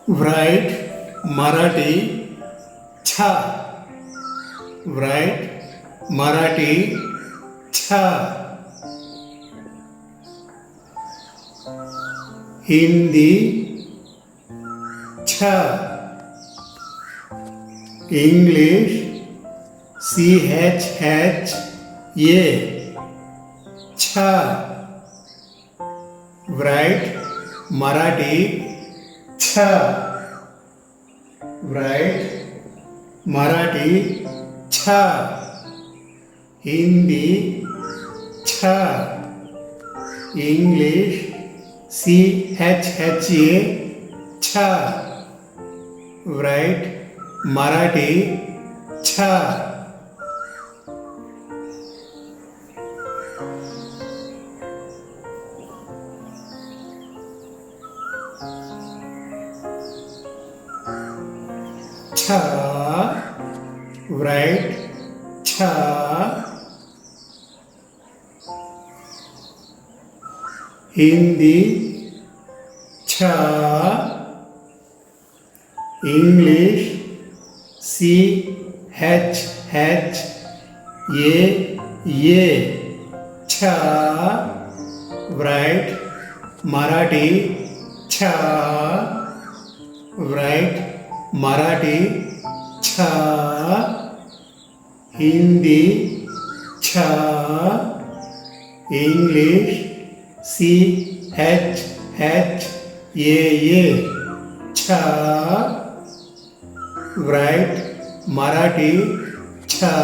write Marathi छा write Marathi छा हिंदी छा इंग्लिश CH ये छा write Marathi छा write Marathi छा हिंदी छा इंग्लिश CH ये छा write Marathi छा छा write छा हिंदी छा इंग्लिश CH ये छा write Marathi छा write Marathi छा हिंदी छा इंग्लिश CH ये छा write Marathi छा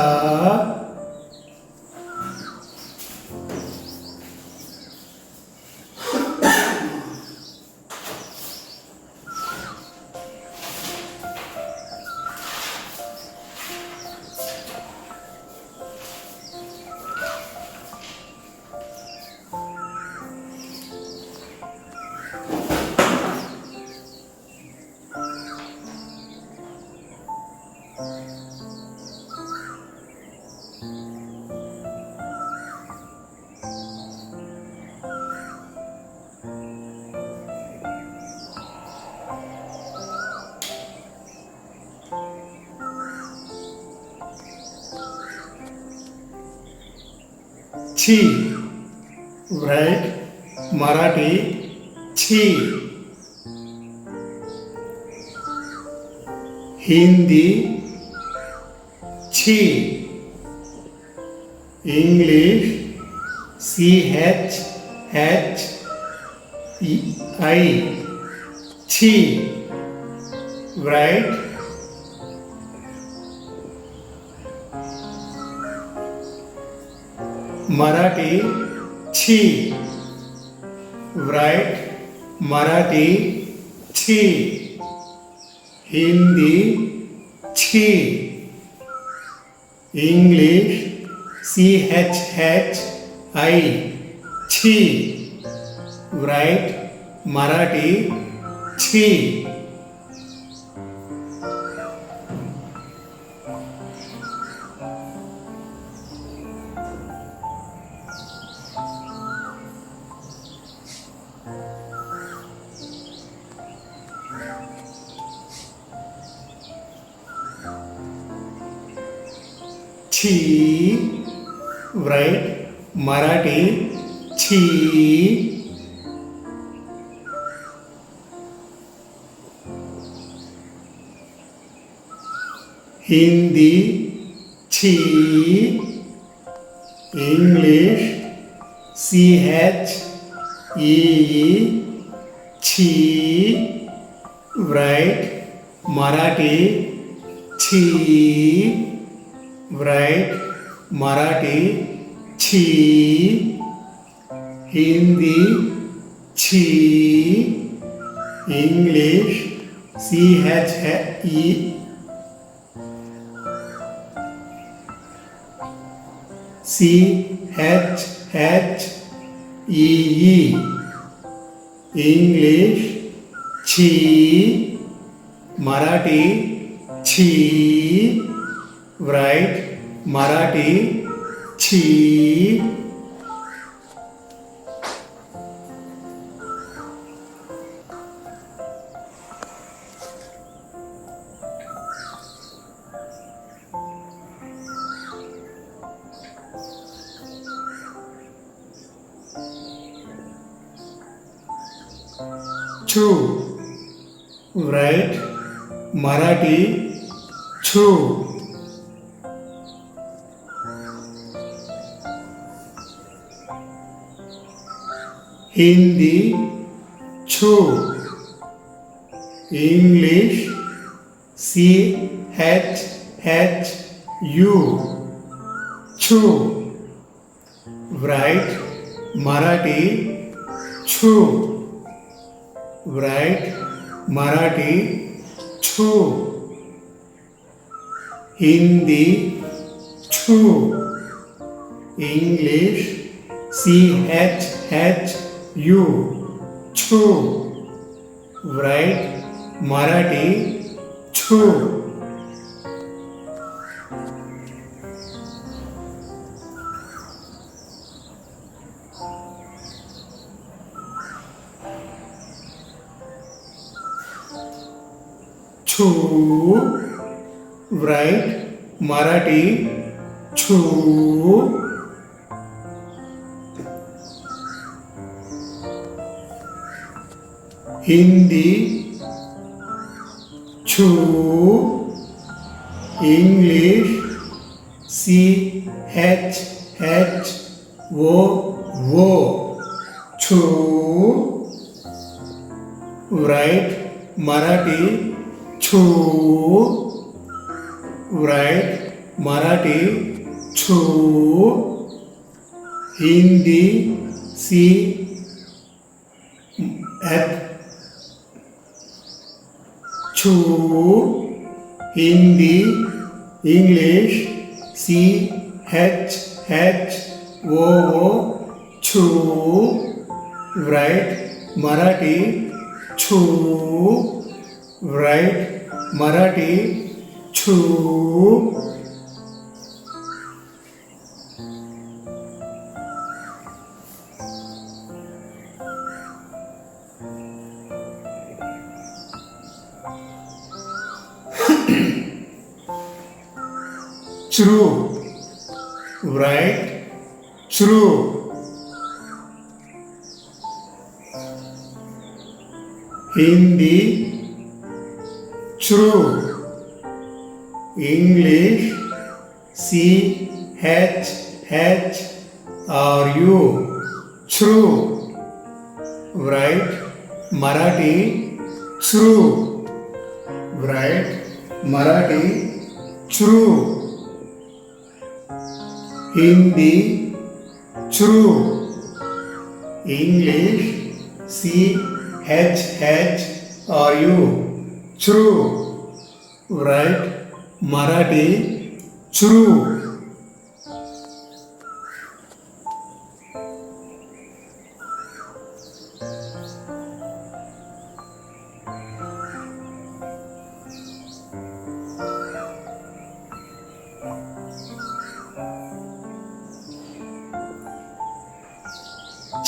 छी write Marathi छी हिंदी छी इंग्लिश CH I छी write Marathi छी write Marathi छी हिंदी छी इंग्लिश CH I छी write Marathi छी छी write Marathi छी हिंदी छी इंग्लिश CH छी write Marathi छी write Marathi छी हिंदी छी इंग्लिश CH इंग्लिश छी मराठी छी write मराठी छी छू. Write Marathi छू. Hindi छू. English CHU छू. Write Marathi छू. Write Marathi छू. Hindi छू. English CHU छू. Write Marathi छू. छू. Write Marathi छू. Hindi छू. English CHO छू. Write Marathi छू. Write Marathi छू. Hindi CH छू. Hindi English CHO छू. Write Marathi छू. Write Marathi छू. True. Write true. Hindi true. English CHRU true. Write Marathi true. Write Marathi true. Hindi true. English CHRU true. Write Marathi true.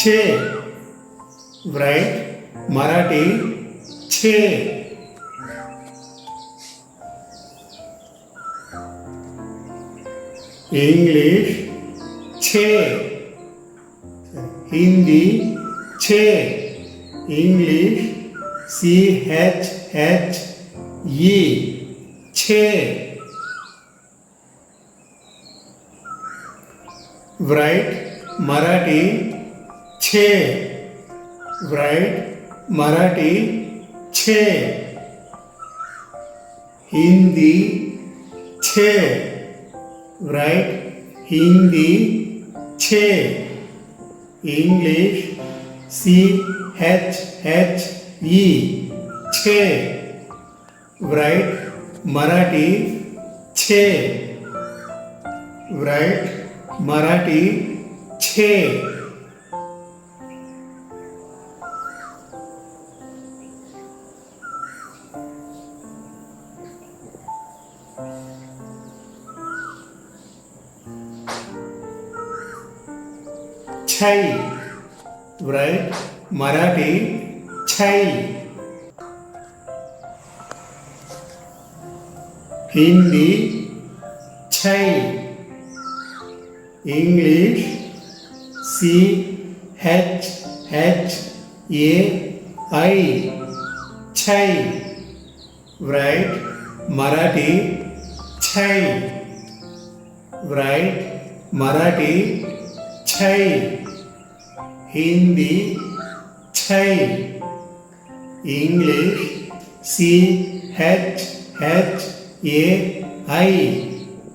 छे. Write Marathi छे. English छे. Hindi छे. English CHE छे. Write Marathi छे. Write Marathi छे. Hindi छे. Write Hindi छे. English CHE छे. Write Marathi छे. Write Marathi छे. छै. Write Marathi छै. Hindi छै. English CHHAI छै. Write Marathi छै. Write Marathi छै. Hindi छै. English CHHAI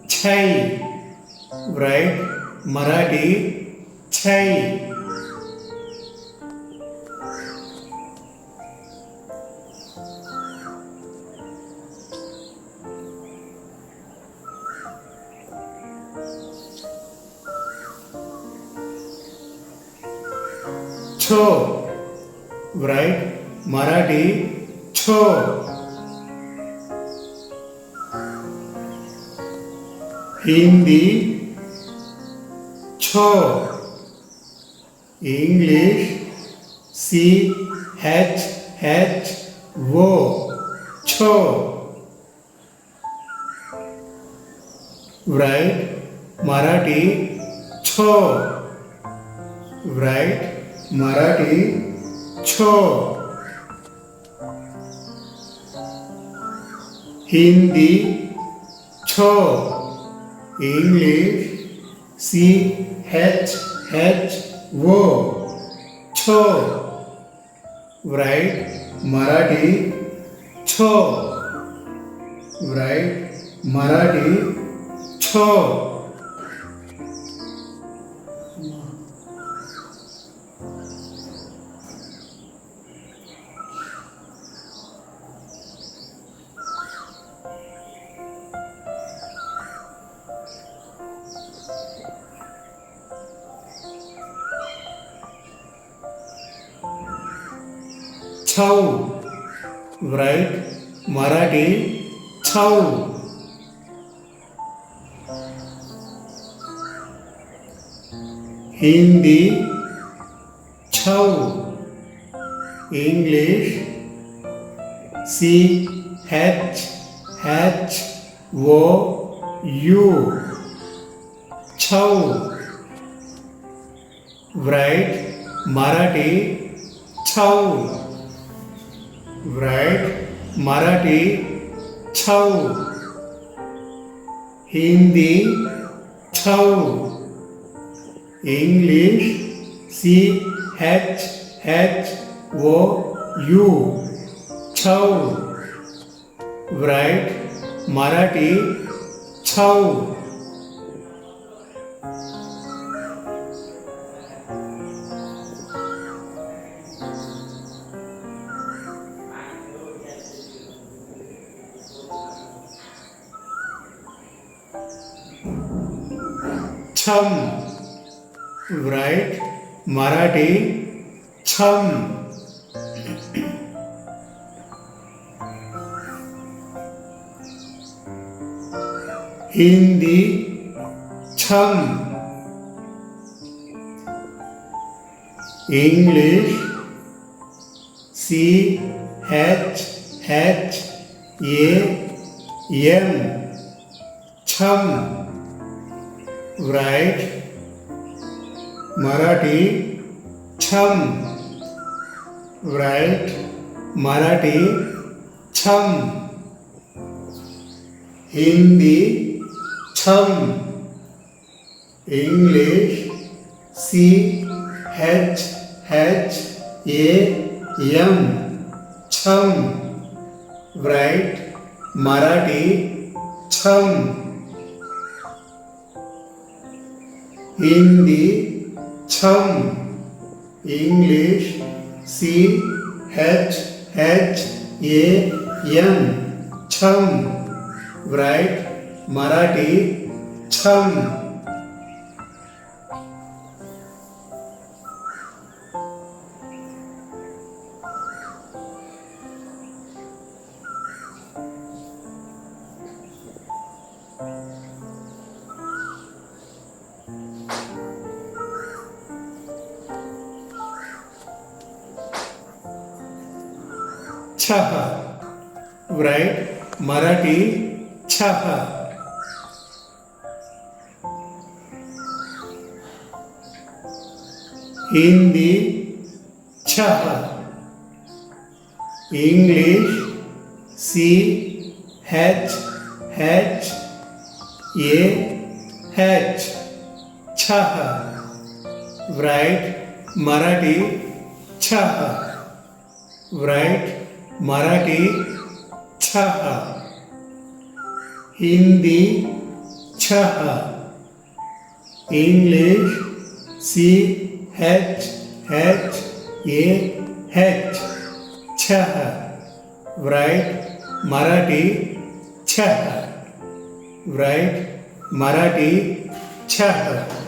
छै. Write Marathi छै. छो. Write Marathi छो. Hindi छो. English CHHO छो. Write Marathi छो. Write Marathi छो. Hindi छो. English CHHO छो. Write Marathi छो. Write Marathi छो. छौ. Write Marathi छौ. Hindi छौ. English CHHOU छौ. Write Marathi छौ. Write Marathi छौ. Hindi छौ. English CHHOU छौ. Write Marathi छौ. छम. Write Marathi छम. Hindi छम. English CHHAM छम. Write Marathi छम. Write Marathi छम. Hindi छम. English CHHAM छम. Write Marathi छम. Hindi छम. English CHHAM छम. Write Marathi छम. छह. Write Marathi छह. Hindi छह. English, CHH AH छह. Write Marathi छह. Write Marathi छह. Hindi छह. English CHH AH छह. Write Marathi छह. Write Marathi छह.